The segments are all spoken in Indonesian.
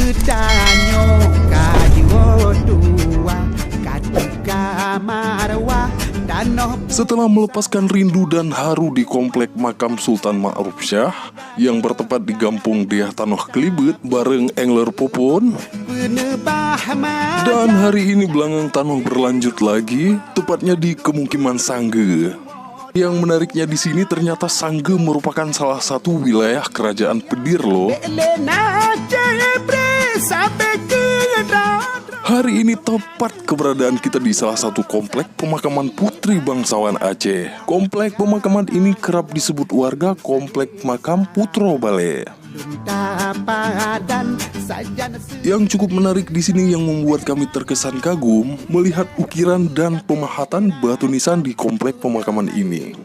Bedanyo kajiwo dua katuka marwa danoh. Setelah melepaskan rindu dan haru di komplek makam Sultan Ma'ruf Syah yang bertempat di Gampung Diah Tanoh Kelibet bareng Engler Popon, dan hari ini Belangang Tanoh berlanjut lagi, tepatnya di Kemukiman Sangge. Yang menariknya di sini ternyata Sangge merupakan salah satu wilayah kerajaan Pedir loh. Hari ini tepat keberadaan kita di salah satu komplek pemakaman putri bangsawan Aceh. Komplek pemakaman ini kerap disebut warga Komplek Makam Putro Bale. Yang cukup menarik di sini yang membuat kami terkesan kagum melihat ukiran dan pemahatan batu nisan di komplek pemakaman ini.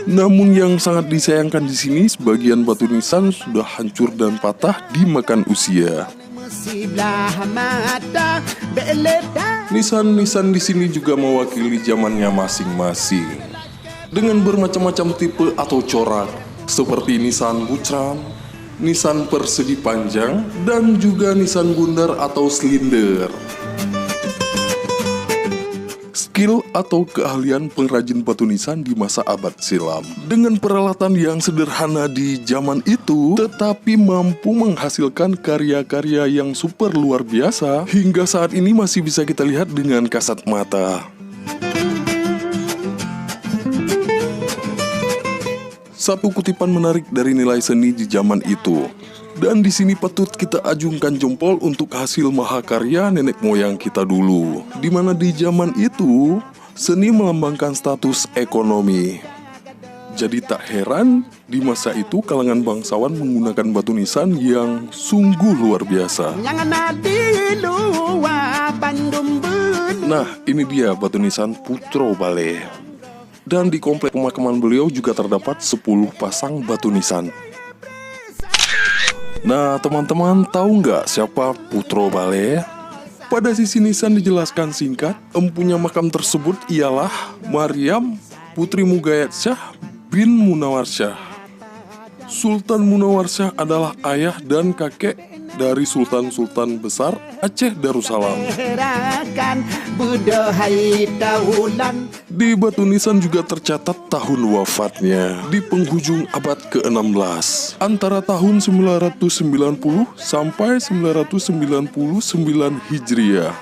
Namun yang sangat disayangkan di sini, sebagian batu nisan sudah hancur dan patah dimakan usia. Nisan-nisan di sini juga mewakili zamannya masing-masing, dengan bermacam-macam tipe atau corak, seperti nisan bucram, nisan persegi panjang, dan juga nisan bundar atau silinder. Skill atau keahlian pengrajin batu nisan di masa abad silam dengan peralatan yang sederhana di zaman itu, tetapi mampu menghasilkan karya-karya yang super luar biasa hingga saat ini masih bisa kita lihat dengan kasat mata. Satu kutipan menarik dari nilai seni di zaman itu. Dan di sini patut kita ajungkan jempol untuk hasil mahakarya nenek moyang kita dulu. Di mana di zaman itu, seni melambangkan status ekonomi. Jadi tak heran, di masa itu kalangan bangsawan menggunakan batu nisan yang sungguh luar biasa. Nah, ini dia batu nisan Putro Bale. Dan di komplek pemakaman beliau juga terdapat 10 pasang batu nisan. Nah, teman-teman tahu nggak siapa Putro Bale? Pada sisi nisan dijelaskan singkat, empunya makam tersebut ialah Maryam Putri Mugayat Syah bin Munawar Syah. Sultan Munawar Syah adalah ayah dan kakek dari Sultan-Sultan besar Aceh Darussalam. Di batu nisan juga tercatat tahun wafatnya di penghujung abad ke-16, antara tahun 990 sampai 999 Hijriah.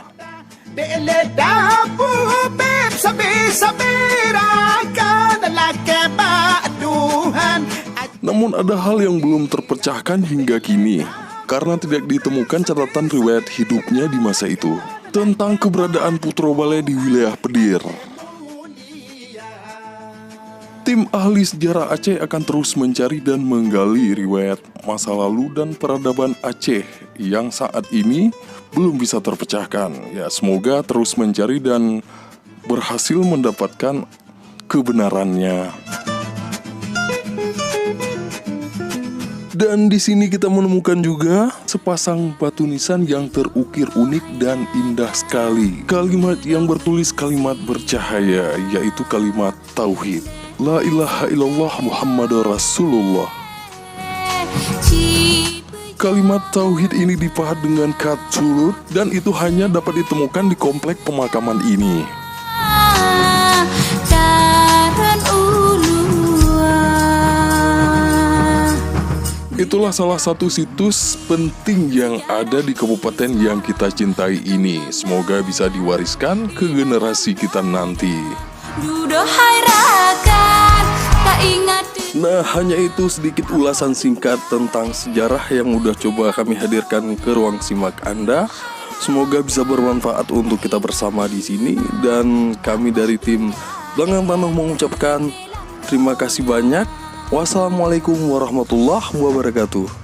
Namun ada hal yang belum terpecahkan hingga kini, karena tidak ditemukan catatan riwayat hidupnya di masa itu tentang keberadaan Putro Bale di wilayah Pedir. Tim ahli sejarah Aceh akan terus mencari dan menggali riwayat masa lalu dan peradaban Aceh yang saat ini belum bisa terpecahkan. Ya, semoga terus mencari dan berhasil mendapatkan kebenarannya. Dan di sini kita menemukan juga sepasang batu nisan yang terukir unik dan indah sekali. Kalimat yang bertulis kalimat bercahaya, yaitu kalimat tauhid. La ilaha illallah Muhammadur Rasulullah. Kalimat tauhid ini dipahat dengan kat sulut dan itu hanya dapat ditemukan di komplek pemakaman ini. Itulah salah satu situs penting yang ada di kabupaten yang kita cintai ini. Semoga bisa diwariskan ke generasi kita nanti. Nah, hanya itu sedikit ulasan singkat tentang sejarah yang udah coba kami hadirkan ke ruang simak Anda. Semoga bisa bermanfaat untuk kita bersama di sini, dan kami dari tim Belangang Tanoh mengucapkan terima kasih banyak. Wassalamualaikum warahmatullahi wabarakatuh.